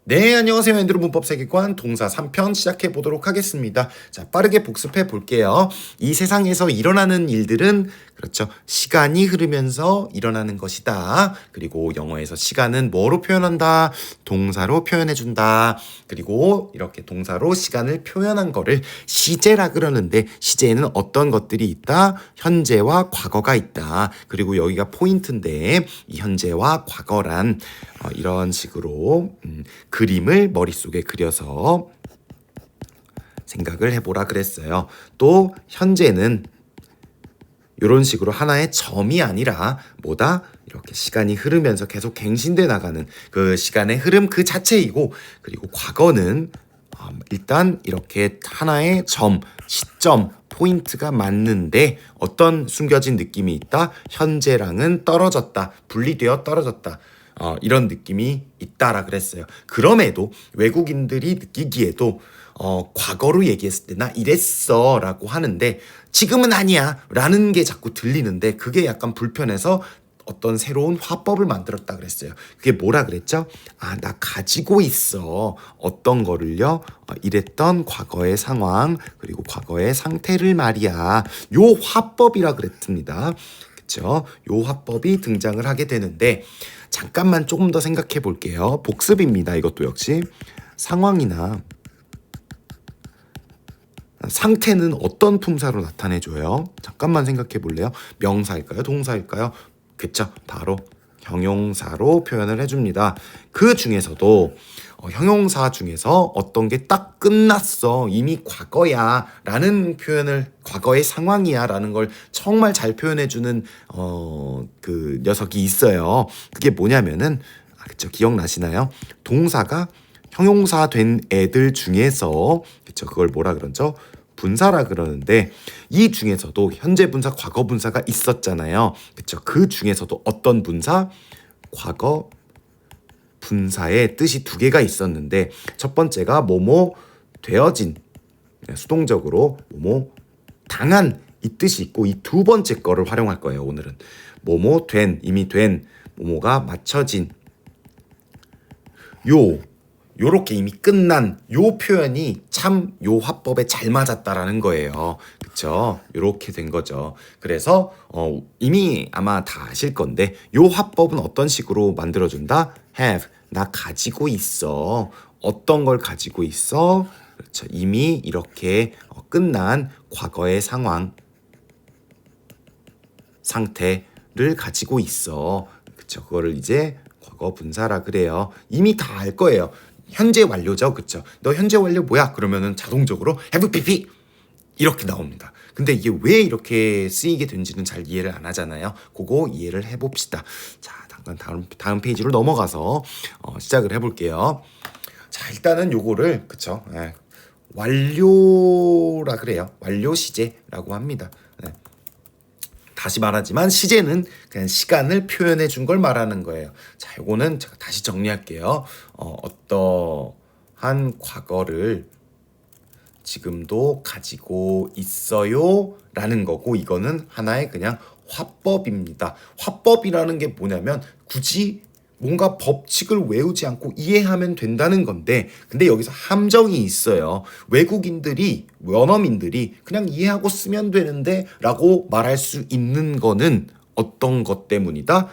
네, 안녕하세요. 앤드루 문법 세계관 동사 3편 시작해 보도록 하겠습니다. 자, 빠르게 복습해 볼게요. 이 세상에서 일어나는 일들은 그렇죠. 시간이 흐르면서 일어나는 것이다. 그리고 영어에서 시간은 뭐로 표현한다? 동사로 표현해 준다. 그리고 이렇게 동사로 시간을 표현한 거를 시제라 그러는데 시제에는 어떤 것들이 있다? 현재와 과거가 있다. 그리고 여기가 포인트인데 이 현재와 과거란 이런 식으로 그림을 머릿속에 그려서 생각을 해보라 그랬어요. 또 현재는 이런 식으로 하나의 점이 아니라 뭐다? 이렇게 시간이 흐르면서 계속 갱신돼 나가는 그 시간의 흐름 그 자체이고, 그리고 과거는 일단 이렇게 하나의 점, 시점, 포인트가 맞는데 어떤 숨겨진 느낌이 있다? 현재랑은 떨어졌다, 분리되어 떨어졌다. 이런 느낌이 있다라 그랬어요. 그럼에도 외국인들이 느끼기에도 과거로 얘기했을 때 나 이랬어 라고 하는데 지금은 아니야 라는 게 자꾸 들리는데 그게 약간 불편해서 어떤 새로운 화법을 만들었다 그랬어요. 그게 뭐라 그랬죠? 나 가지고 있어. 어떤 거를요? 이랬던 과거의 상황, 그리고 과거의 상태를 말이야. 요 화법이라 그랬습니다. 그쵸? 요 화법이 등장을 하게 되는데 잠깐만 조금 더 생각해 볼게요. 복습입니다. 이것도 역시 상황이나 상태는 어떤 품사로 나타내줘요? 잠깐만 생각해 볼래요? 명사일까요? 동사일까요? 그쵸? 바로 형용사로 표현을 해줍니다. 그 중에서도 형용사 중에서 어떤 게 딱 끝났어, 이미 과거야 라는 표현을, 과거의 상황이야 라는 걸 정말 잘 표현해주는 그 녀석이 있어요. 그게 뭐냐면은 그쵸, 기억나시나요? 동사가 형용사 된 애들 중에서 그쵸, 그걸 뭐라 그러죠? 분사라 그러는데 이 중에서도 현재 분사, 과거 분사가 있었잖아요. 그쵸? 그 중에서도 어떤 분사? 과거 분사의 뜻이 두 개가 있었는데 첫 번째가 뭐뭐 되어진, 수동적으로 뭐뭐 당한 이 뜻이 있고, 이 두 번째 거를 활용할 거예요. 오늘은 뭐뭐 된, 이미 된, 뭐뭐가 맞춰진, 요렇게 이미 끝난 요 표현이 참 요 화법에 잘 맞았다라는 거예요. 그쵸? 요렇게 된 거죠. 그래서 이미 아마 다 아실 건데 요 화법은 어떤 식으로 만들어준다? have, 나 가지고 있어. 어떤 걸 가지고 있어? 그렇죠. 이미 이렇게 끝난 과거의 상황, 상태를 가지고 있어. 그쵸? 그거를 이제 과거 분사라 그래요. 이미 다 알 거예요. 현재 완료죠. 그쵸? 너 현재 완료 뭐야? 그러면은 자동적으로 have pp 이렇게 나옵니다. 근데 이게 왜 이렇게 쓰이게 된지는 잘 이해를 안 하잖아요. 그거 이해를 해봅시다. 자, 잠깐 다음 페이지로 넘어가서 시작을 해볼게요. 자, 일단은 요거를 그쵸? 완료라 그래요. 완료 시제라고 합니다. 네. 다시 말하지만 시제는 그냥 시간을 표현해 준 걸 말하는 거예요. 자, 요거는 제가 다시 정리할게요. 어떠한 과거를 지금도 가지고 있어요 라는 거고, 이거는 하나의 그냥 화법입니다. 화법이라는 게 뭐냐면 굳이 뭔가 법칙을 외우지 않고 이해하면 된다는 건데, 근데 여기서 함정이 있어요. 외국인들이, 원어민들이 그냥 이해하고 쓰면 되는데 라고 말할 수 있는 거는 어떤 것 때문이다?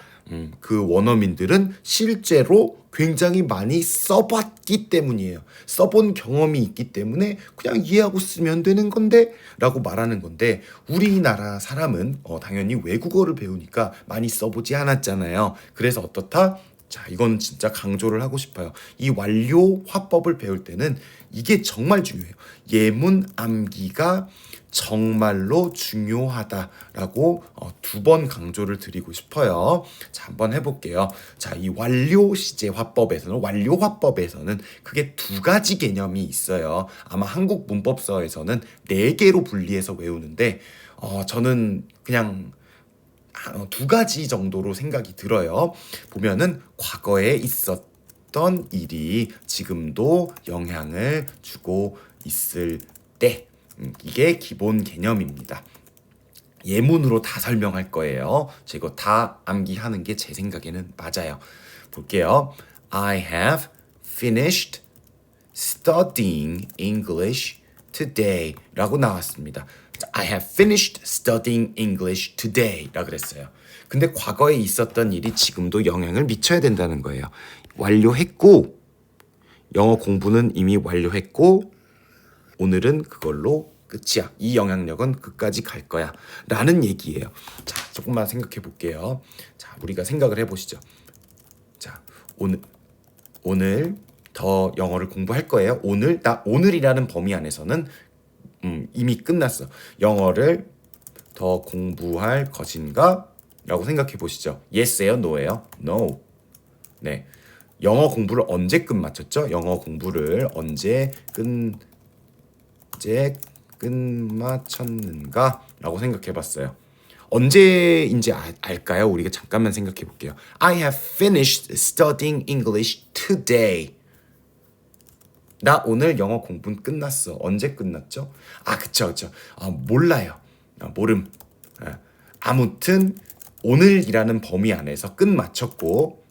그 원어민들은 실제로 굉장히 많이 써봤기 때문이에요. 써본 경험이 있기 때문에 그냥 이해하고 쓰면 되는 건데 라고 말하는 건데, 우리나라 사람은 당연히 외국어를 배우니까 많이 써보지 않았잖아요. 그래서 어떻다? 자, 이건 진짜 강조를 하고 싶어요. 이 완료 화법을 배울 때는 이게 정말 중요해요. 예문 암기가 정말로 중요하다라고 두 번 강조를 드리고 싶어요. 자, 한번 해볼게요. 자, 이 완료 시제 화법에서는, 완료 화법에서는 크게 두 가지 개념이 있어요. 아마 한국 문법서에서는 네 개로 분리해서 외우는데 저는 그냥 두 가지 정도로 생각이 들어요. 보면은 과거에 있었던 일이 지금도 영향을 주고 있을 때, 이게 기본 개념입니다. 예문으로 다 설명할 거예요. 이거 다 암기하는 게 제 생각에는 맞아요. 볼게요. I have finished studying English today 라고 나왔습니다. I have finished studying English today 라 그랬어요. 근데 과거에 있었던 일이 지금도 영향을 미쳐야 된다는 거예요. 완료했고 영어 공부는 이미 완료했고 오늘은 그걸로 끝이야. 이 영향력은 끝까지 갈 거야. 라는 얘기예요. 자, 조금만 생각해 볼게요. 자, 우리가 생각을 해 보시죠. 자, 오늘 더 영어를 공부할 거예요. 오늘이라는 범위 안에서는 이미 끝났어. 영어를 더 공부할 것인가? 라고 생각해 보시죠. Yes예요? No예요? No. 네. 영어 공부를 언제 끝마쳤죠? 영어 공부를 언제 끝마쳤는가? 라고 생각해 봤어요. 언제인지 알까요? 우리가 잠깐만 생각해 볼게요. I have finished studying English today. 나 오늘 영어 공부는 끝났어. 언제 끝났죠? 그쵸. 몰라요. 모름. 아무튼 오늘이라는 범위 안에서 끝마쳤고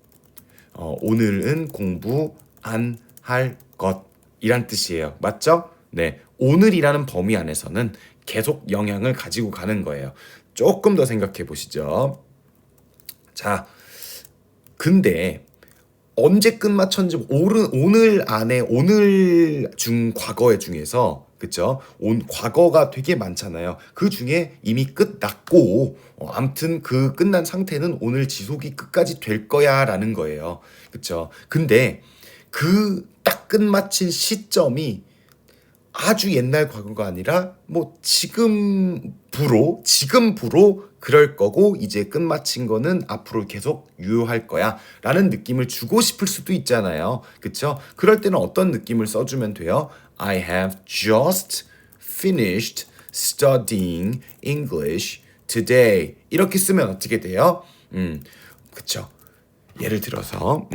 오늘은 공부 안 할 것이란 뜻이에요. 맞죠? 네. 오늘이라는 범위 안에서는 계속 영향을 가지고 가는 거예요. 조금 더 생각해 보시죠. 자, 근데 언제 끝마쳤는지 오늘 안에 오늘 과거의 중에서 그쵸? 과거가 되게 많잖아요. 그 중에 이미 끝났고 아무튼 그 끝난 상태는 오늘 지속이 끝까지 될 거야 라는 거예요. 그쵸? 근데 그 딱 끝마친 시점이 아주 옛날 과거가 아니라 뭐 지금부로 그럴 거고 이제 끝마친 거는 앞으로 계속 유효할 거야 라는 느낌을 주고 싶을 수도 있잖아요. 그쵸? 그럴 때는 어떤 느낌을 써주면 돼요? I have just finished studying English today. 이렇게 쓰면 어떻게 돼요? 그쵸? 예를 들어서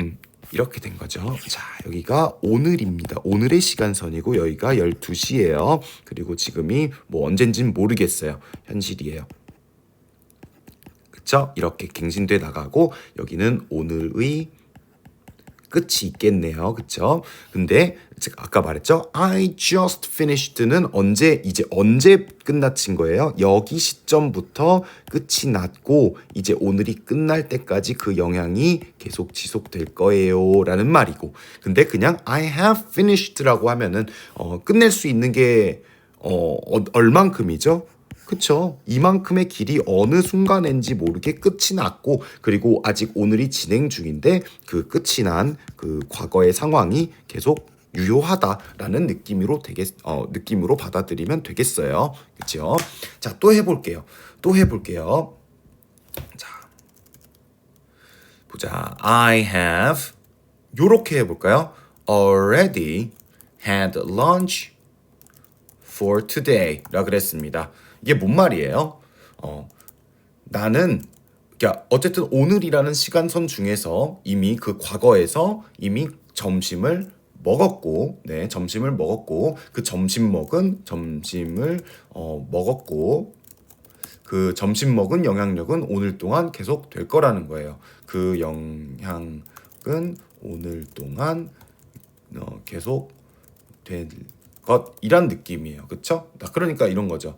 이렇게 된 거죠. 자, 여기가 오늘입니다. 오늘의 시간선이고 여기가 12시예요. 그리고 지금이 뭐 언젠진 모르겠어요. 현실이에요. 그쵸? 이렇게 갱신돼 나가고 여기는 오늘의 끝이 있겠네요. 그쵸? 근데 아까 말했죠? I just finished는 언제 끝나친 거예요? 여기 시점부터 끝이 났고 이제 오늘이 끝날 때까지 그 영향이 계속 지속될 거예요 라는 말이고 근데 그냥 I have finished라고 하면은 끝낼 수 있는 게 얼만큼이죠? 그쵸? 이만큼의 길이 어느 순간인지 모르게 끝이 났고 그리고 아직 오늘이 진행 중인데 그 끝이 난 그 과거의 상황이 계속 유효하다라는 느낌으로 받아들이면 되겠어요. 그렇죠? 자, 또 해볼게요. 자, 보자. I have 요렇게 해볼까요? Already had lunch for today 라 그랬습니다. 이게 뭔 말이에요? 나는 어쨌든 오늘이라는 시간선 중에서 이미 그 과거에서 이미 점심을 먹었고 그 점심 먹은 영향력은 오늘 동안 계속 될 거라는 거예요. 그 영향은 오늘 동안 계속 될 것이란 느낌이에요. 그쵸? 그러니까 이런 거죠.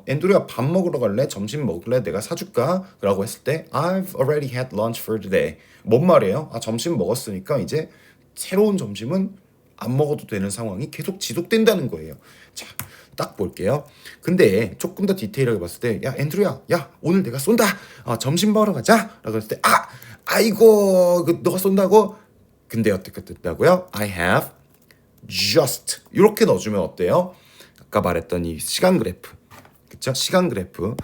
앤드류야 밥 먹으러 갈래? 점심 먹을래? 내가 사줄까? 라고 했을 때 I've already had lunch for today. 뭔 말이에요? 점심 먹었으니까 이제 새로운 점심은 안 먹어도 되는 상황이 계속 지속된다는 거예요. 자, 딱 볼게요. 근데 조금 더 디테일하게 봤을 때 야 앤드류야 오늘 내가 쏜다. 점심 먹으러 가자. 라고 했을 때 아이고 너가 쏜다고? 근데 어떻게 됐다고요? I have just 이렇게 넣어주면 어때요? 아까 말했던 이 시간 그래프 그쵸? 시간 그래프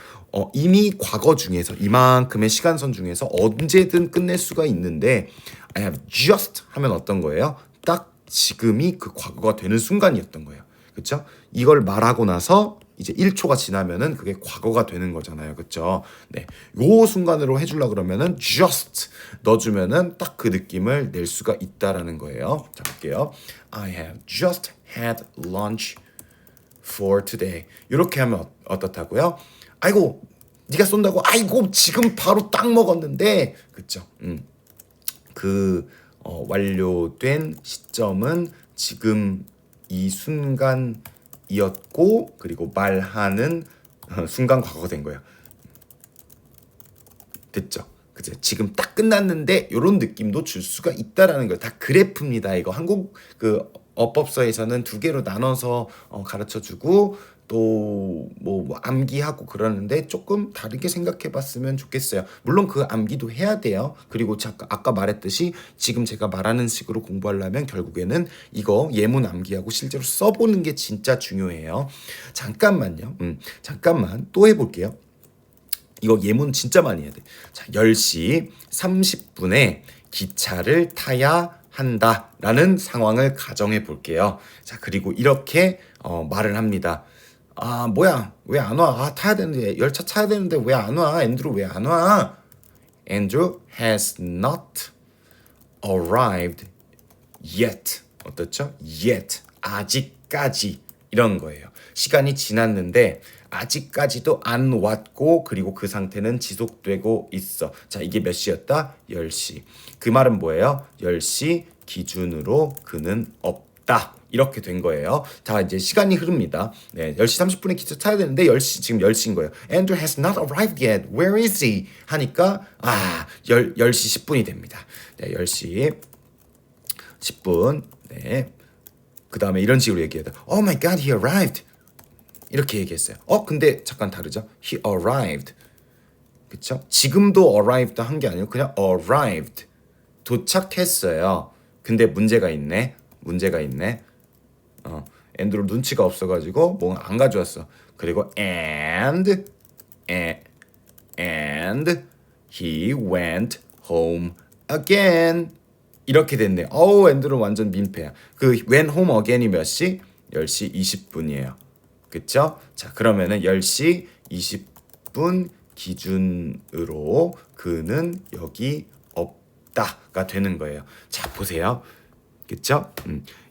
이미 과거 중에서 이만큼의 시간선 중에서 언제든 끝낼 수가 있는데 I have just 하면 어떤 거예요? 딱 지금이 그 과거가 되는 순간이었던 거예요. 그쵸? 이걸 말하고 나서 이제 1초가 지나면은 그게 과거가 되는 거잖아요. 그쵸? 네. 요 순간으로 해주려 그러면은 just 넣어주면은 딱 그 느낌을 낼 수가 있다라는 거예요. 자, 볼게요. I have just had lunch for today. 이렇게 하면 어떻다고요? 아이고, 네가 쏜다고? 아이고, 지금 바로 딱 먹었는데. 그쵸? 그 완료된 시점은 지금 이 순간이었고 그리고 말하는 순간 과거가 된 거예요. 됐죠? 그죠? 지금 딱 끝났는데 이런 느낌도 줄 수가 있다라는 거예요. 다 그래프입니다. 이거 한국 그 어법서에서는 두 개로 나눠서 가르쳐주고 또 뭐 암기하고 그러는데 조금 다르게 생각해봤으면 좋겠어요. 물론 그 암기도 해야 돼요. 그리고 아까 말했듯이 지금 제가 말하는 식으로 공부하려면 결국에는 이거 예문 암기하고 실제로 써보는 게 진짜 중요해요. 잠깐만요. 잠깐만 또 해볼게요. 이거 예문 진짜 많이 해야 돼. 자, 10시 30분에 기차를 타야 한다라는 상황을 가정해 볼게요. 자, 그리고 이렇게 말을 합니다. 아, 뭐야? 왜 안 와? 아, 타야 되는데 열차 타야 되는데 왜 안 와? 앤드루 왜 안 와? Andrew has not arrived yet. 어떻죠? yet. 아직까지 이런 거예요. 시간이 지났는데 아직까지도 안 왔고 그리고 그 상태는 지속되고 있어. 자, 이게 몇 시였다? 10시. 그 말은 뭐예요? 10시 기준으로 그는 없다. 이렇게 된 거예요. 자, 이제 시간이 흐릅니다. 네, 10시 30분에 기차 타야 되는데 10시 지금 10시인 거예요. Andrew has not arrived yet. Where is he? 하니까 10시 10분이 됩니다. 네, 10시 10분. 네. 그다음에 이런 식으로 얘기해요. Oh my god, he arrived. 이렇게 얘기했어요. 근데 잠깐 다르죠? He arrived. 그쵸? 지금도 arrived 한 게 아니고 그냥 arrived. 도착했어요. 근데 문제가 있네. 앤드루 눈치가 없어가지고 뭔가 안 가져왔어. 그리고 and he went home again. 이렇게 됐네. 앤드루 완전 민폐야. 그 went home again이 몇 시? 10시 20분이에요. 그쵸? 자, 그러면은 10시 20분 기준으로 그는 여기 없다가 되는 거예요. 자, 보세요. 그쵸?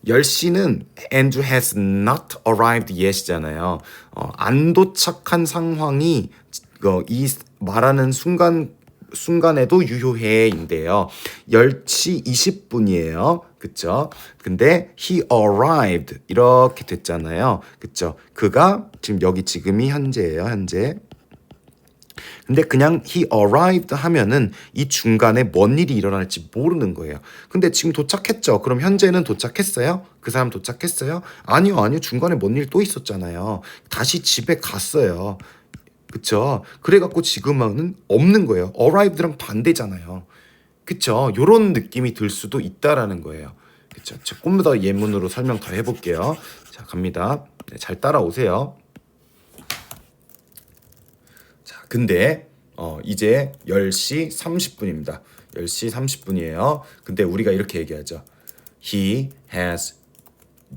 10시는 Andrew has not arrived yet이잖아요. 안 도착한 상황이 이 말하는 순간에도 유효해인데요. 10시 20분이에요. 그쵸? 근데 he arrived 이렇게 됐잖아요. 그쵸? 그가 지금 여기 지금이 현재예요. 현재. 근데 그냥 he arrived 하면은 이 중간에 뭔 일이 일어날지 모르는 거예요. 근데 지금 도착했죠. 그럼 현재는 도착했어요? 그 사람 도착했어요? 아니요. 중간에 뭔 일 또 있었잖아요. 다시 집에 갔어요. 그쵸? 그래갖고 지금은 없는 거예요. arrived랑 반대잖아요. 그쵸? 요런 느낌이 들 수도 있다라는 거예요. 그쵸? 조금 더 예문으로 설명 더 해볼게요. 자, 갑니다. 네, 잘 따라오세요. 자, 근데 이제 10시 30분입니다. 10시 30분이에요. 근데 우리가 이렇게 얘기하죠. He has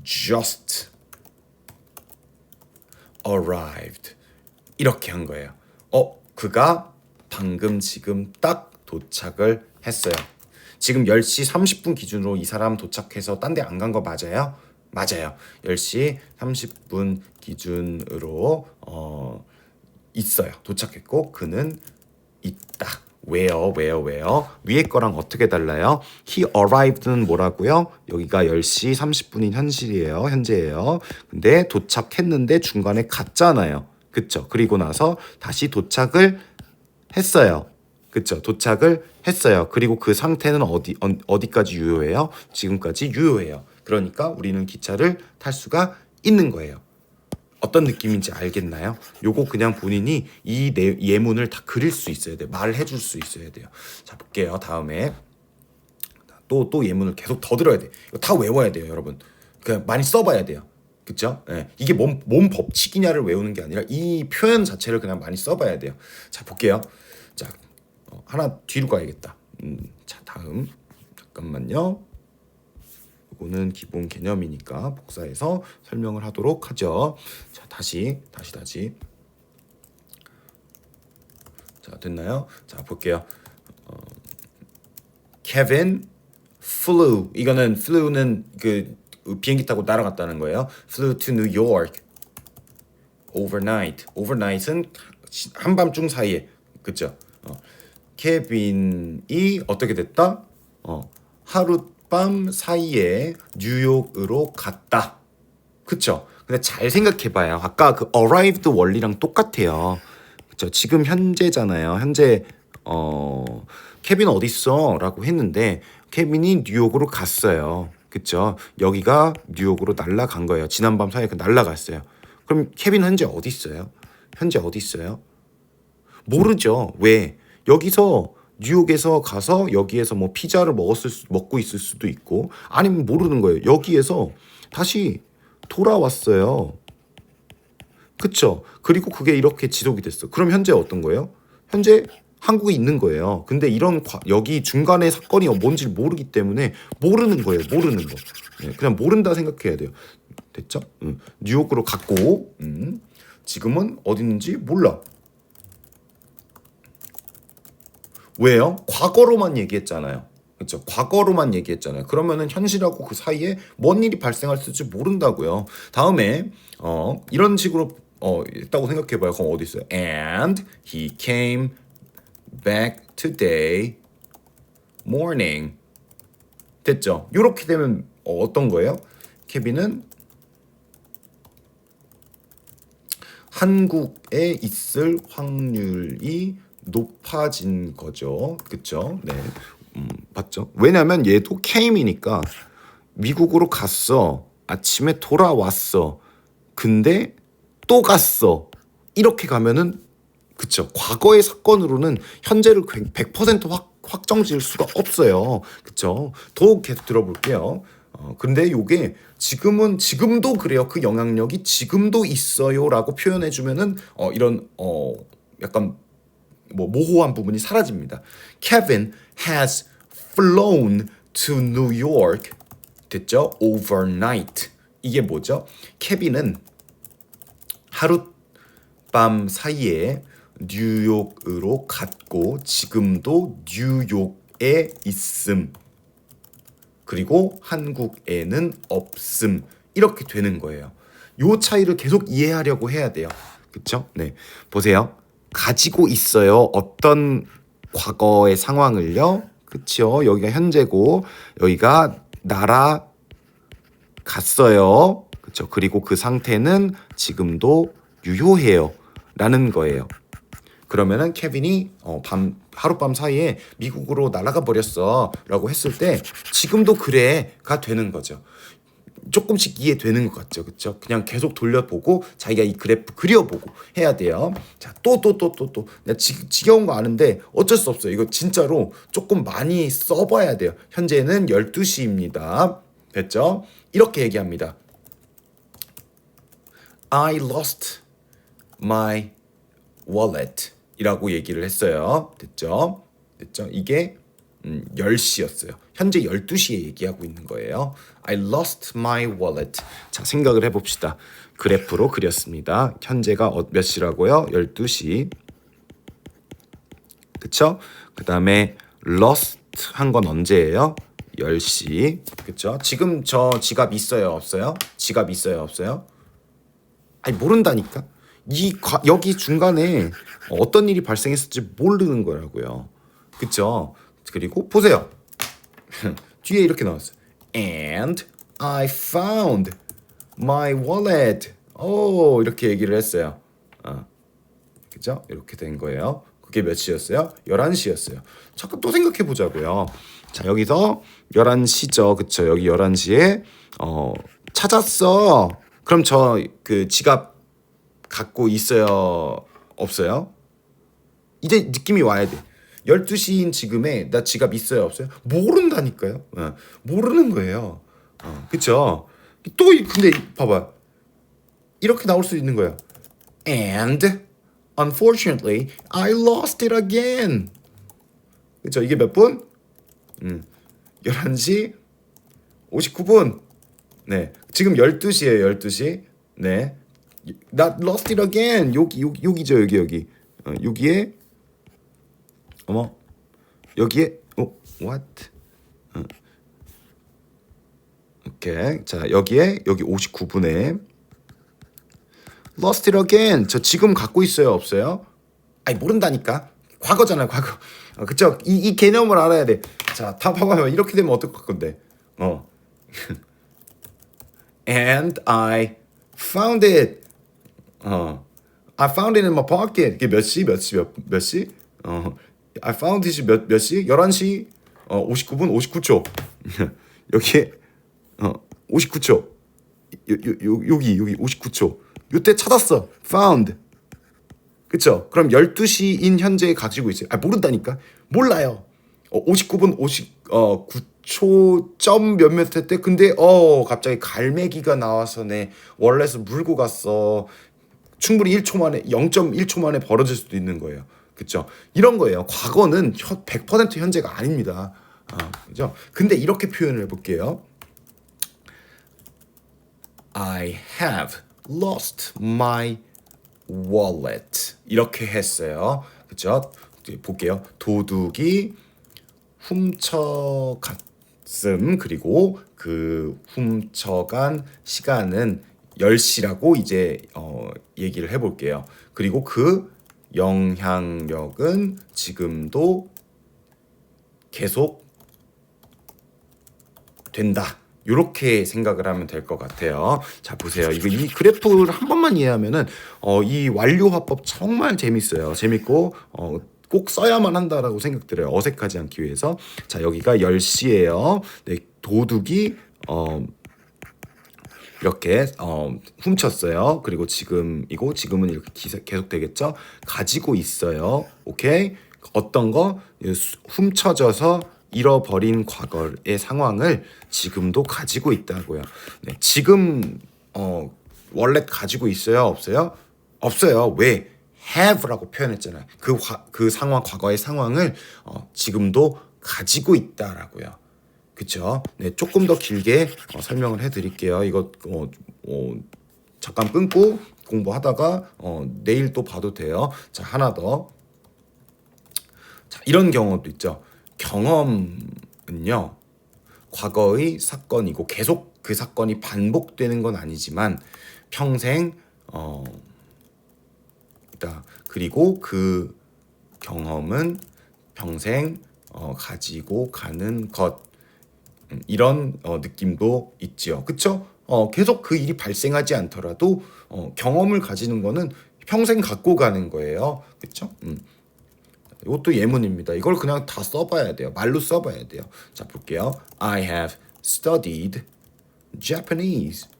just arrived. 이렇게 한 거예요. 그가 방금 지금 딱 도착을 했어요. 지금 10시 30분 기준으로 이 사람 도착해서 딴 데 안 간 거 맞아요? 맞아요. 10시 30분 기준으로 있어요. 도착했고 그는 있다. 왜요? 위에 거랑 어떻게 달라요? He arrived는 뭐라고요? 여기가 10시 30분인 현재예요. 근데 도착했는데 중간에 갔잖아요. 그쵸? 그리고 나서 다시 도착을 했어요. 그쵸? 도착을 했어요. 그리고 그 상태는 어디까지 유효해요? 지금까지 유효해요. 그러니까 우리는 기차를 탈 수가 있는 거예요. 어떤 느낌인지 알겠나요? 요거 그냥 본인이 이 예문을 다 그릴 수 있어야 돼요. 말을 해줄 수 있어야 돼요. 자, 볼게요. 다음에 또 예문을 계속 더 들어야 돼. 이거 다 외워야 돼요, 여러분. 그냥 많이 써봐야 돼요. 그쵸? 예. 이게 뭔 법칙이냐를 외우는 게 아니라 이 표현 자체를 그냥 많이 써봐야 돼요. 자, 볼게요. 자, 하나 뒤로 가야겠다. 자, 다음 잠깐만요. 이거는 기본 개념이니까 복사해서 설명을 하도록 하죠. 자, 다시. 자, 됐나요? 자, 볼게요. Kevin flew. 이거는 flew는 그 비행기 타고 날아갔다는 거예요. Flew to New York overnight. overnight은 한밤중 사이에. 그쵸? 케빈이 어떻게 됐다? 하룻밤 사이에 뉴욕으로 갔다. 그쵸? 근데 잘 생각해봐요. 아까 그 arrived 원리랑 똑같아요. 그쵸? 지금 현재잖아요. 현재 케빈 어디 있어? 라고 했는데 케빈이 뉴욕으로 갔어요. 그쵸? 여기가 뉴욕으로 날아간 거예요. 지난밤 사이에 날아갔어요. 그럼 케빈 현재 어디 있어요? 현재 어디 있어요? 모르죠. 왜? 여기서 뉴욕에서 가서 여기에서 뭐 피자를 먹고 있을 수도 있고 아니면 모르는 거예요. 여기에서 다시 돌아왔어요. 그쵸? 그리고 그게 이렇게 지속이 됐어. 그럼 현재 어떤 거예요? 현재 한국에 있는 거예요. 근데 여기 중간에 사건이 뭔지 모르기 때문에 모르는 거예요. 모르는 거. 네, 그냥 모른다 생각해야 돼요. 됐죠? 뉴욕으로 갔고 지금은 어디 있는지 몰라. 왜요? 과거로만 얘기했잖아요. 그렇죠? 과거로만 얘기했잖아요. 그러면은 현실하고 그 사이에 뭔 일이 발생할지 모른다고요. 다음에 이런 식으로 있다고 생각해봐요. 그럼 어디 있어요? And he came back today morning. 됐죠? 이렇게 되면 어떤 거예요? 케빈은 한국에 있을 확률이 높아진 거죠. 그쵸? 네. 맞죠? 왜냐면 얘도 came이니까 미국으로 갔어. 아침에 돌아왔어. 근데 또 갔어. 이렇게 가면은 그쵸? 과거의 사건으로는 현재를 100% 확정 지을 수가 없어요. 그쵸? 더 계속 들어볼게요. 근데 요게 지금도 그래요. 그 영향력이 지금도 있어요라고 표현해 주면은 이런 약간 뭐 모호한 부분이 사라집니다. Kevin has flown to New York. 됐죠? Overnight. 이게 뭐죠? 케빈은 하룻밤 사이에 뉴욕으로 갔고 지금도 뉴욕에 있음. 그리고 한국에는 없음. 이렇게 되는 거예요. 요 차이를 계속 이해하려고 해야 돼요. 그쵸? 네. 보세요. 가지고 있어요. 어떤 과거의 상황을요. 그쵸? 여기가 현재고 여기가 날아갔어요. 그쵸? 그리고 그 상태는 지금도 유효해요. 라는 거예요. 그러면은 케빈이 하룻밤 사이에 미국으로 날아가 버렸어 라고 했을 때 지금도 그래가 되는 거죠. 조금씩 이해되는 것 같죠. 그쵸? 그냥 계속 돌려보고 자기가 이 그래프 그려보고 해야 돼요. 자, 또. 내가 지겨운 거 아는데 어쩔 수 없어요. 이거 진짜로 조금 많이 써봐야 돼요. 현재는 12시입니다. 됐죠? 이렇게 얘기합니다. I lost my wallet 이라고 얘기를 했어요. 됐죠? 이게 10시였어요. 현재 12시에 얘기하고 있는 거예요. I lost my wallet. 자, 생각을 해봅시다. 그래프로 그렸습니다. 현재가 몇 시라고요? 12시. 그쵸? 그 다음에 lost 한 건 언제예요? 10시. 그쵸? 지금 저 지갑 있어요? 없어요? 지갑 있어요? 없어요? 아니 모른다니까. 여기 중간에 어떤 일이 발생했을지 모르는 거라고요. 그쵸? 그리고 보세요. 뒤에 이렇게 나왔어요. And I found my wallet. 오, 이렇게 얘기를 했어요. 그죠? 이렇게 된 거예요. 그게 몇 시였어요? 11시였어요. 잠깐 또 생각해 보자고요. 자, 여기서 11시죠. 그쵸? 여기 11시에 찾았어. 그럼 저 그 지갑 갖고 있어요? 없어요? 이제 느낌이 와야 돼. 12시인 지금에 나 지갑 있어요? 없어요? 모른다니까요. 모르는 거예요. 그쵸? 또 근데 봐봐. 이렇게 나올 수 있는 거야. And unfortunately, I lost it again. 그쵸? 이게 몇 분? 11시 59분. 네. 지금 12시예요. 12시. 네. Not lost it again. 여기죠. 여기. 여기에 어머. 여기에 what? 오케이. 자, 여기 59분에 lost it again. 저 지금 갖고 있어요, 없어요? 아니 모른다니까. 과거잖아요, 과거. 그쵸? 이 개념을 알아야 돼. 자, 다 봐봐요. 이렇게 되면 어떨 건데? And I found it. I found it in my pocket. 이게 몇 시? 몇 시? I found it 몇 시? 11시 59분 59초. 여기에 59초. 여기 59초. 요때 찾았어. found. 그쵸? 그럼 12시인 현재에 가지고 있어요. 모른다니까. 몰라요. 59분 59초 점 몇몇 했대. 근데 갑자기 갈매기가 나와서 내 원래서 물고 갔어. 충분히 1초 만에 0.1초 만에 벌어질 수도 있는 거예요. 그쵸? 이런 거예요. 과거는 100% 현재가 아닙니다. 그죠? 근데 이렇게 표현을 해볼게요. I have lost my wallet. 이렇게 했어요. 그쵸? 볼게요. 도둑이 훔쳐갔음. 그리고 그 훔쳐간 시간은 10시라고 이제 얘기를 해볼게요. 그리고 그 영향력은 지금도 계속 된다. 이렇게 생각을 하면 될 것 같아요. 자, 보세요. 이 그래프를 한 번만 이해하면은 이 완료 화법 정말 재밌어요. 재밌고 꼭 써야만 한다라고 생각 들어요. 어색하지 않기 위해서. 자, 여기가 10시예요. 네, 도둑이 이렇게 훔쳤어요. 그리고 지금은 이렇게 계속 되겠죠. 가지고 있어요. 오케이. 어떤 거 훔쳐져서 잃어버린 과거의 상황을 지금도 가지고 있다고요. 네, 지금 원래 가지고 있어요? 없어요? 없어요. 왜? have라고 표현했잖아요. 그 상황, 과거의 상황을 지금도 가지고 있다라고요. 그쵸? 네, 조금 더 길게 설명을 해드릴게요. 이거 잠깐 끊고 공부하다가 내일 또 봐도 돼요. 자, 하나 더. 자, 이런 경우도 있죠. 경험은요, 과거의 사건이고 계속 그 사건이 반복되는 건 아니지만 평생 그리고 그 경험은 평생 가지고 가는 것. 이런 느낌도 있지요. 그쵸? 계속 그 일이 발생하지 않더라도 경험을 가지는 거는 평생 갖고 가는 거예요. 그쵸? 이것도 예문입니다. 이걸 그냥 다 써봐야 돼요. 말로 써봐야 돼요. 자, 볼게요. I have studied Japanese.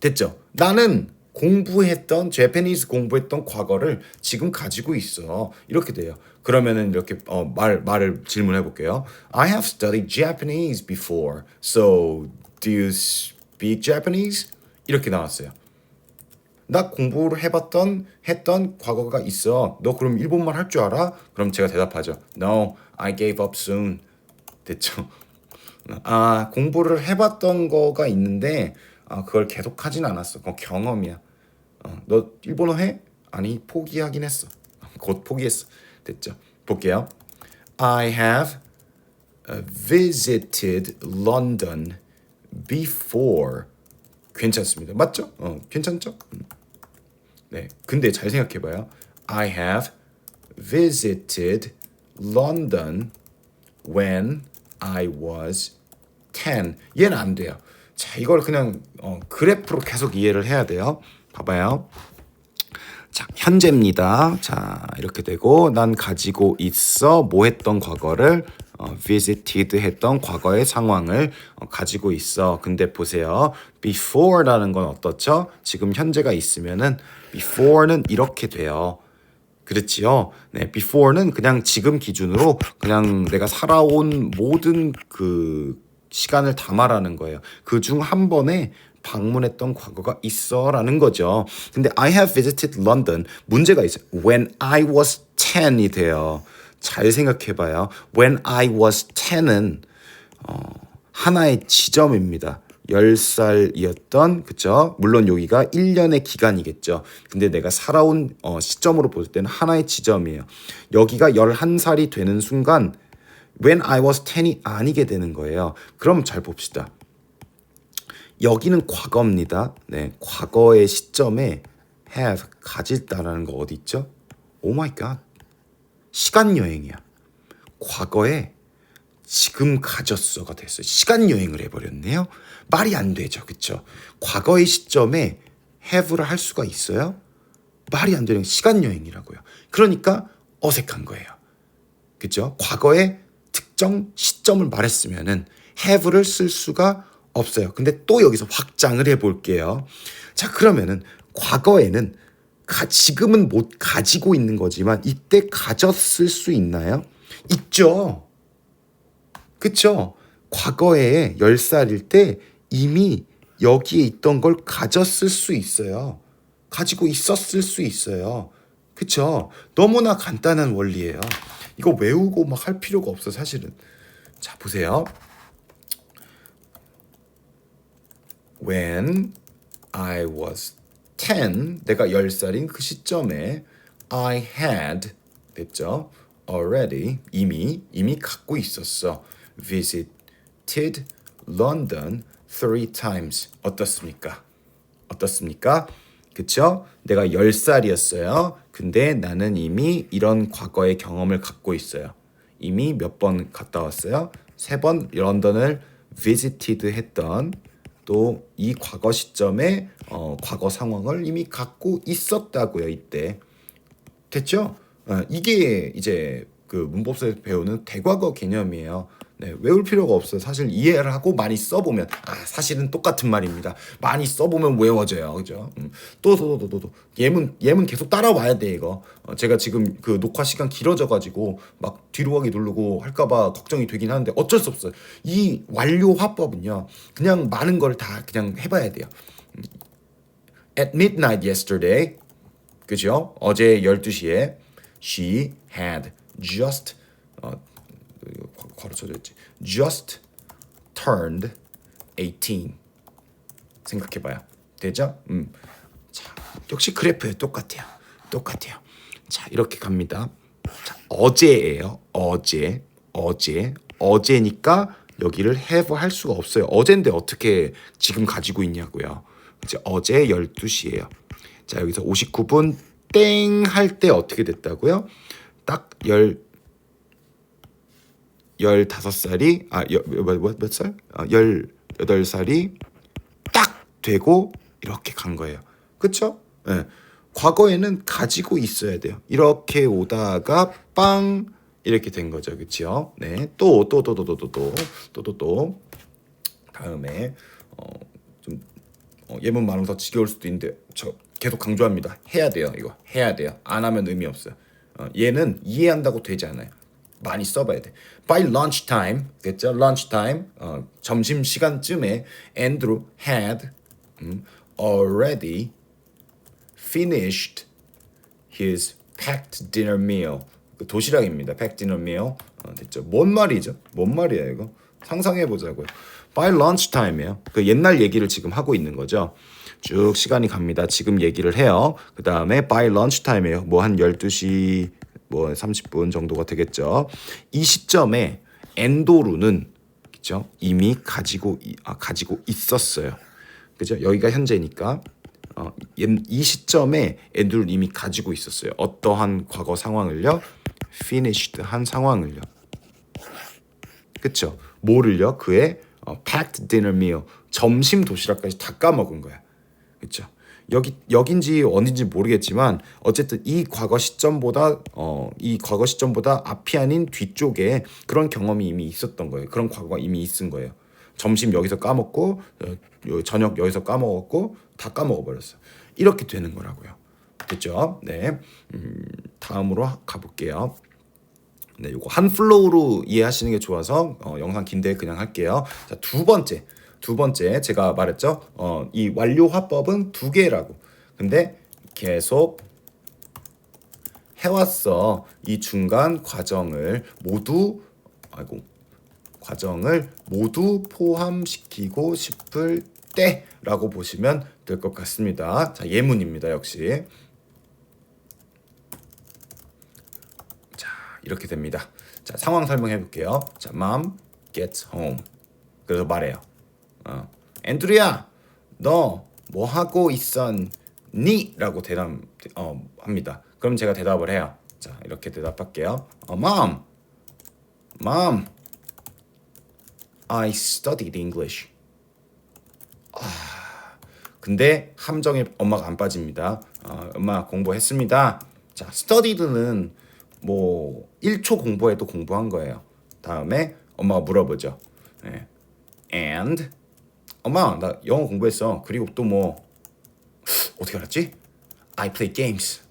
됐죠? 나는 Japanese 공부했던 과거를 지금 가지고 있어. 이렇게 돼요. 그러면은 이렇게 말을 질문해 볼게요. I have studied Japanese before. So, do you speak Japanese? 이렇게 나왔어요. 나 공부를 했던 과거가 있어. 너 그럼 일본말 할 줄 알아? 그럼 제가 대답하죠. No, I gave up soon. 됐죠? 공부를 해봤던 거가 있는데 그걸 계속 하진 않았어. 그건 경험이야. 너 일본어 해? 아니, 포기하긴 했어. 곧 포기했어. 됐죠? 볼게요. I have visited London before. 괜찮습니다. 맞죠? 괜찮죠? 네. 근데 잘 생각해봐요. I have visited London when I was 10. 얘는 안 돼요. 자, 이걸 그냥 그래프로 계속 이해를 해야 돼요. 봐봐요. 자, 현재입니다. 자, 이렇게 되고 난 가지고 있어 뭐 했던 과거를 visited 했던 과거의 상황을 가지고 있어. 근데 보세요. before라는 건 어떻죠? 지금 현재가 있으면은 before는 이렇게 돼요. 그렇지요. 네, before는 그냥 지금 기준으로 그냥 내가 살아온 모든 그 시간을 다 말하는 거예요. 그 중 한 번에 방문했던 과거가 있어라는 거죠. 근데 I have visited London 문제가 있어요. When I was 10이 돼요. 잘 생각해봐요. When I was 10은 하나의 지점입니다. 10살이었던 그쵸? 물론 여기가 1년의 기간이겠죠. 근데 내가 살아온 시점으로 볼 때는 하나의 지점이에요. 여기가 11살이 되는 순간 When I was 10이 아니게 되는 거예요. 그럼 잘 봅시다. 여기는 과거입니다. 네, 과거의 시점에 have 가질다라는 거 어디 있죠? 오 마이 갓. 시간 여행이야. 과거에 지금 가졌어가 됐어요. 시간 여행을 해버렸네요. 말이 안 되죠. 그쵸? 과거의 시점에 have를 할 수가 있어요? 말이 안 되는 시간 여행이라고요. 그러니까 어색한 거예요. 그죠? 과거에 특정 시점을 말했으면은 have를 쓸 수가 없어요. 근데 또 여기서 확장을 해볼게요. 자, 그러면은 과거에는 지금은 못 가지고 있는 거지만 이때 가졌을 수 있나요? 있죠. 그쵸? 과거에 10살일 때 이미 여기에 있던 걸 가졌을 수 있어요. 가지고 있었을 수 있어요. 그쵸? 너무나 간단한 원리예요. 이거 외우고 막 할 필요가 없어 사실은. 자, 보세요. When I was 10, 내가 10살인 그 시점에 I had 됐죠? Already 이미 갖고 있었어. Visited London 3 times. 어떻습니까? 어떻습니까? 그쵸? 내가 10살이었어요. 근데 나는 이미 이런 과거의 경험을 갖고 있어요. 이미 몇 번 갔다 왔어요? 3번 런던을 visited 했던 또 이 과거 시점에 과거 상황을 이미 갖고 있었다고요. 이때. 됐죠? 이게 이제 그 문법에서 배우는 대과거 개념이에요. 네, 외울 필요가 없어요. 사실 이해를 하고 많이 써보면 사실은 똑같은 말입니다. 많이 써보면 외워져요. 그죠? 또 예문 계속 따라와야 돼 이거. 제가 지금 그 녹화 시간 길어져가지고 막 뒤로 가기 누르고 할까봐 걱정이 되긴 하는데 어쩔 수 없어요. 이 완료 화법은요. 그냥 많은 걸 다 그냥 해봐야 돼요. At midnight yesterday, 그죠? 어제 12시에 she had just 괄호쳐져 있지. just turned 18. 생각해봐요. 되죠? 자, 역시 그래프에 똑같아요. 자, 이렇게 갑니다. 자, 어제예요. 어제니까 여기를 have 할 수가 없어요. 어젠데 어떻게 지금 가지고 있냐고요. 이제 어제 12시예요. 자, 여기서 59분 땡 할 때 어떻게 됐다고요? 딱 15살이 몇 살? 18살이 딱 되고 이렇게 간 거예요. 그쵸? 네. 과거에는 가지고 있어야 돼요. 이렇게 오다가 빵 이렇게 된 거죠. 그쵸? 네. 또 다음에 예문 많으면 더 지겨울 수도 있는데 저 계속 강조합니다. 해야 돼요. 이거 해야 돼요. 안 하면 의미 없어요. 얘는 이해한다고 되지 않아요. 많이 써봐야 돼. By lunchtime, 됐죠? lunchtime, 점심 시간쯤에 Andrew had already finished his packed dinner meal. 그 도시락입니다. packed dinner meal. 됐죠? 뭔 말이죠? 뭔 말이야 이거? 상상해 보자고요. By lunchtime이에요. 그 옛날 얘기를 지금 하고 있는 거죠. 쭉 시간이 갑니다. 지금 얘기를 해요. 그 다음에 by lunchtime이에요. 뭐 한 12시 뭐 30분 정도가 되겠죠. 이 시점에 엔도루는 그죠? 이미 가지고 있었어요. 그죠? 여기가 현재니까 이 시점에 엔도루는 이미 가지고 있었어요. 어떠한 과거 상황을요? finished 한 상황을요. 그쵸? 뭐를요? 그의 packed dinner meal 점심 도시락까지 다 까먹은 거야. 그쵸? 여긴지 어딘지 모르겠지만 어쨌든 이 과거 시점보다 앞이 아닌 뒤쪽에 그런 경험이 이미 있었던 거예요. 그런 과거가 이미 있은 거예요. 점심 여기서 까먹고 저녁 여기서 까먹었고 다 까먹어 버렸어. 이렇게 되는 거라고요. 됐죠? 네. 다음으로 가볼게요. 네, 요거 한 플로우로 이해하시는 게 좋아서 영상 긴데 그냥 할게요. 자, 두 번째 제가 말했죠. 이 완료 화법은 2개라고. 근데 계속 해왔어. 이 중간 과정을 모두 포함시키고 싶을 때라고 보시면 될 것 같습니다. 자, 예문입니다. 역시. 이렇게 됩니다. 자, 상황 설명해 볼게요. 자, Mom gets home. 그래서 말해요. 앤드루야, 너 뭐 하고 있었니? 라고 합니다. 그럼 제가 대답을 해요. 자, 이렇게 대답할게요. Mom, Mom, I studied English. 근데 함정에 엄마가 안 빠집니다. 엄마 공부했습니다. 자, studied는 뭐 1초 공부해도 공부한 거예요. 다음에 엄마가 물어보죠. 네. And 엄마 나 영어 공부했어. 그리고 또 뭐 어떻게 알았지? I play games.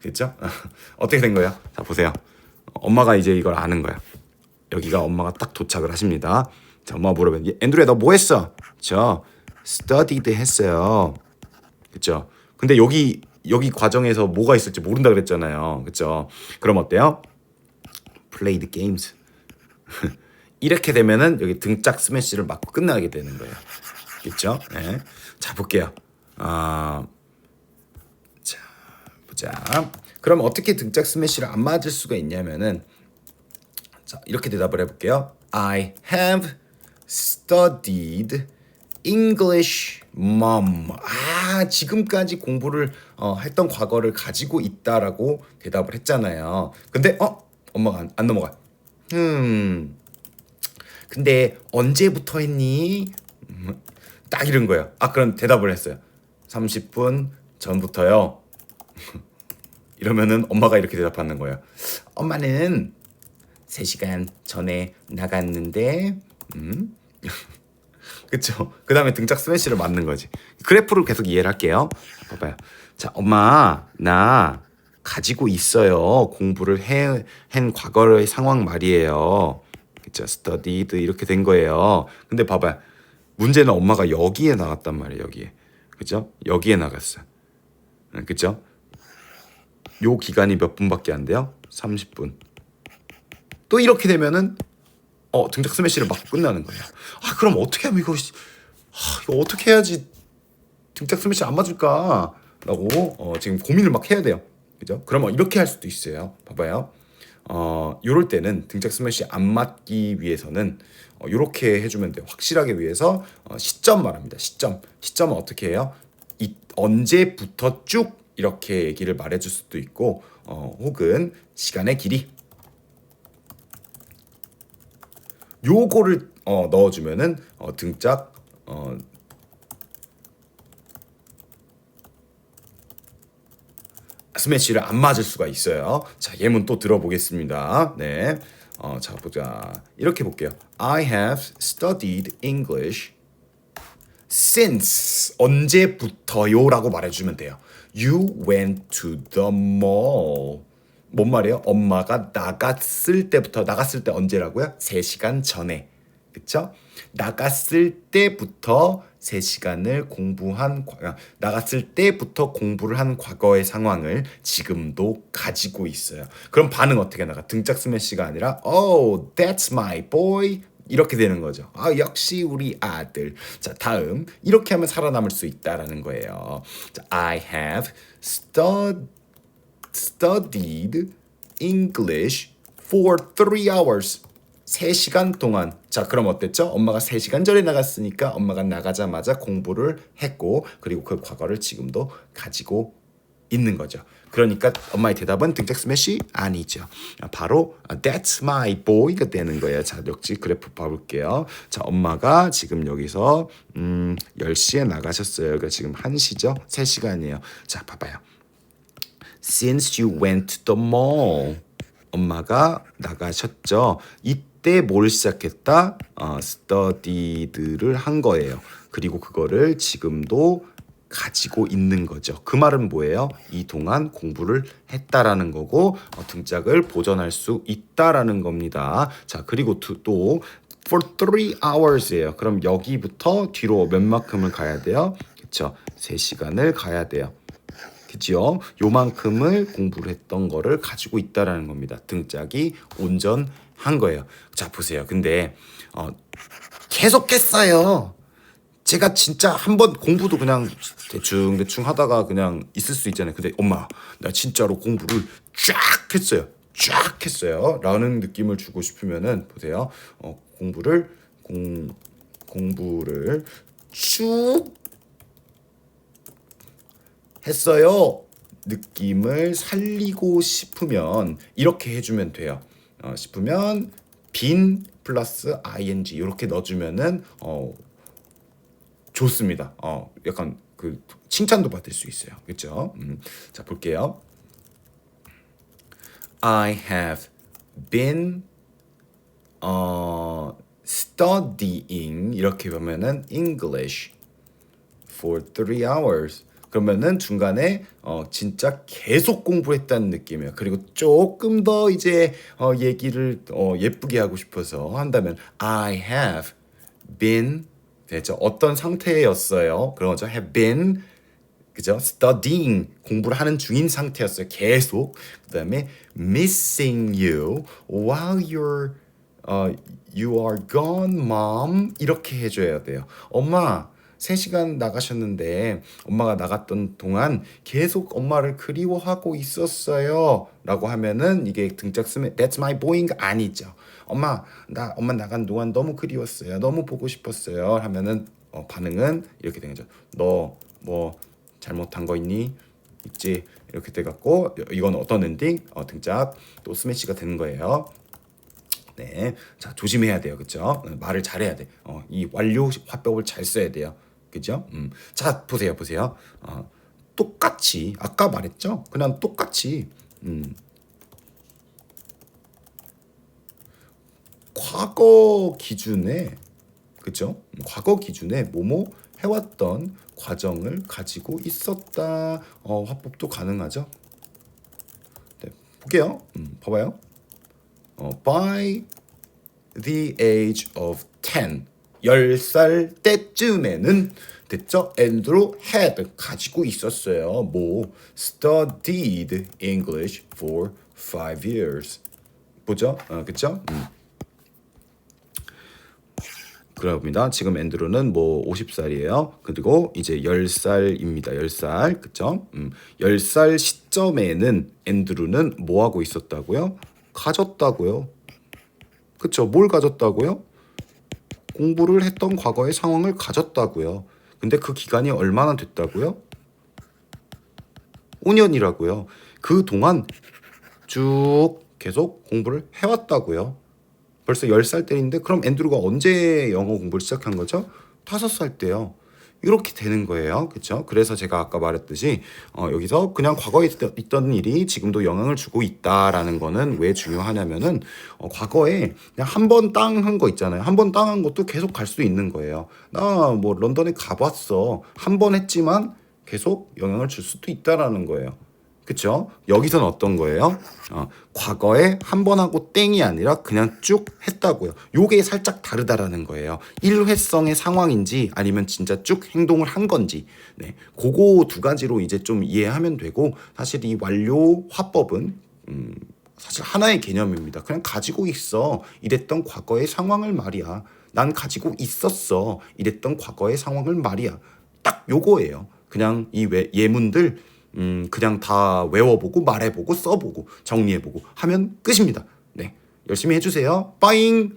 그렇죠? 어떻게 된 거예요? 자 보세요. 엄마가 이제 이걸 아는 거야. 여기가 엄마가 딱 도착을 하십니다. 자, 엄마가 물어봐요. 앤드루야 너 뭐 했어? 저 studied 했어요. 그렇죠? 근데 여기 과정에서 뭐가 있을지 모른다 그랬잖아요. 그렇죠? 그럼 어때요? played games. 이렇게 되면은 여기 등짝 스매시를 맞고 끝나게 되는 거예요. 그렇죠? 네. 자 볼게요. 자 보자. 그럼 어떻게 등짝 스매시를 안 맞을 수가 있냐면은 자 이렇게 대답을 해볼게요. I have studied English, mom. 지금까지 공부를 했던 과거를 가지고 있다라고 대답을 했잖아요. 근데 엄마가 안 넘어가. 근데 언제부터 했니? 딱 이런 거예요. 그럼 대답을 했어요. 30분 전부터요. 이러면은 엄마가 이렇게 대답하는 거예요. 엄마는 3시간 전에 나갔는데 그쵸? 그 다음에 등짝 스매시를 맞는 거지. 그래프를 계속 이해를 할게요. 봐봐요. 자, 엄마 나 가지고 있어요. 공부를 한 과거의 상황 말이에요. 그쵸? studied 이렇게 된 거예요. 근데 봐봐요. 문제는 엄마가 여기에 나갔단 말이에요. 여기에. 그죠? 여기에 나갔어. 그죠? 요 기간이 몇 분밖에 안 돼요? 30분. 또 이렇게 되면은 등짝 스매시를 막 끝나는 거예요. 그럼 어떻게 하면 이거 어떻게 해야지 등짝 스매시 안 맞을까라고 지금 고민을 막 해야 돼요. 그죠? 그러면 이렇게 할 수도 있어요. 봐봐요. 요럴 때는 등짝 스매시 안 맞기 위해서는 요렇게 해주면 돼요. 확실하게 위해서 시점 말합니다. 시점은 어떻게 해요? 언제부터 쭉 이렇게 얘기를 말해줄 수도 있고 혹은 시간의 길이 요거를 넣어주면은 등짝 스매시를 안 맞을 수가 있어요. 자, 예문 또 들어보겠습니다. 네, 자 보자. 이렇게 볼게요. I have studied English since 언제부터요라고 말해주면 돼요. You went to the mall. 뭔 말이에요? 엄마가 나갔을 때부터 나갔을 때 언제라고요? 3시간 전에. 그쵸? 나갔을 때부터 3시간을 나갔을 때부터 공부를 한 과거의 상황을 지금도 가지고 있어요. 그럼 반응 어떻게 나가? 등짝 스매시가 아니라 Oh, that's my boy. 이렇게 되는 거죠. 역시 우리 아들. 자, 다음 이렇게 하면 살아남을 수 있다라는 거예요. 자, I have studied English for 3 hours. 3시간 동안. 자, 그럼 어땠죠? 엄마가 3시간 전에 나갔으니까 엄마가 나가자마자 공부를 했고 그리고 그 과거를 지금도 가지고 있는 거죠. 그러니까 엄마의 대답은 등짝 스매시 아니죠. 바로 That's my boy가 되는 거예요. 자, 역시 그래프 봐볼게요. 자, 엄마가 지금 여기서 10시에 나가셨어요. 그러니까 지금 1시죠? 3시간이에요. 자, 봐봐요. Since you went to the mall. 엄마가 나가셨죠. 이때 뭘 시작했다? studied를 한 거예요. 그리고 그거를 지금도 가지고 있는 거죠. 그 말은 뭐예요? 이 동안 공부를 했다라는 거고 등짝을 보존할 수 있다라는 겁니다. 자, 그리고 또 for 3 hours예요. 그럼 여기부터 뒤로 몇 만큼을 가야 돼요? 그렇죠. 3시간을 가야 돼요. 그죠? 요만큼을 공부를 했던 거를 가지고 있다라는 겁니다. 등짝이 온전한 거예요. 자, 보세요. 근데 계속 했어요. 제가 진짜 한번 공부도 그냥 대충 하다가 그냥 있을 수 있잖아요. 근데 엄마, 나 진짜로 공부를 쫙 했어요. 라는 느낌을 주고 싶으면은 보세요. 공부를 쭉 했어요. 느낌을 살리고 싶으면 이렇게 해주면 돼요. 싶으면 been 플러스 ing 이렇게 넣어주면은 좋습니다. 약간 그 칭찬도 받을 수 있어요. 그렇죠? 자 볼게요. I have been studying 이렇게 보면은 English for 3 hours. 그러면은 중간에 진짜 계속 공부했다는 느낌이에요. 그리고 조금 더 이제 얘기를 예쁘게 하고 싶어서 한다면 I have been 되죠. 어떤 상태였어요. 그런 거죠. have been 그죠? studying 공부를 하는 중인 상태였어요. 계속. 그다음에 missing you while you are gone, mom 이렇게 해줘야 돼요. 엄마 3시간 나가셨는데 엄마가 나갔던 동안 계속 엄마를 그리워하고 있었어요. 라고 하면은 이게 등짝 쓰면 That's my boying 아니죠. 엄마 나간 동안 너무 그리웠어요. 너무 보고 싶었어요. 하면은 반응은 이렇게 되는 거죠. 너 뭐 잘못한 거 있니? 있지. 이렇게 돼갖고 이건 어떤 엔딩? 등짝 또 스매시가 되는 거예요. 네, 자 조심해야 돼요, 그렇죠? 말을 잘해야 돼. 이 완료 화법을 잘 써야 돼요, 그죠? 자 보세요. 똑같이 아까 말했죠? 그냥 똑같이 과거 기준에 그죠? 과거 기준에 뭐뭐 해왔던 과정을 가지고 있었다. 화법도 가능하죠? 네, 볼게요. 봐봐요. By the age of 10, 10살 때쯤에는 됐죠? 앤드루 had 가지고 있었어요. 뭐 studied English for 5 years. 보죠? 그쵸? 그럽니다. 지금 앤드루는 뭐 50살이에요. 그리고 이제 10살입니다. 10살. 그쵸? 10살 시점에는 앤드루는 뭐 하고 있었다고요? 가졌다고요. 그쵸? 뭘 가졌다고요? 공부를 했던 과거의 상황을 가졌다고요. 근데 그 기간이 얼마나 됐다고요? 5년이라고요. 그 동안 쭉 계속 공부를 해왔다고요. 벌써 10살 때인데 그럼 앤드루가 언제 영어 공부를 시작한 거죠? 5살 때요. 이렇게 되는 거예요. 그렇죠? 그래서 제가 아까 말했듯이 여기서 그냥 과거에 있던 일이 지금도 영향을 주고 있다라는 거는 왜 중요하냐면은 과거에 그냥 한 번 땅 한 거 있잖아요. 한 번 땅 한 것도 계속 갈 수 있는 거예요. 나 뭐 런던에 가봤어. 한 번 했지만 계속 영향을 줄 수도 있다라는 거예요. 그쵸? 여기서는 어떤 거예요? 과거에 한 번 하고 땡이 아니라 그냥 쭉 했다고요. 요게 살짝 다르다라는 거예요. 일회성의 상황인지 아니면 진짜 쭉 행동을 한 건지. 네. 그거 두 가지로 이제 좀 이해하면 되고 사실 이 완료 화법은 사실 하나의 개념입니다. 그냥 가지고 있어. 이랬던 과거의 상황을 말이야. 난 가지고 있었어. 이랬던 과거의 상황을 말이야. 딱 요거예요. 그냥 이 예문들 그냥 다 외워보고 말해보고 써보고 정리해보고 하면 끝입니다. 네, 열심히 해주세요. 빠잉.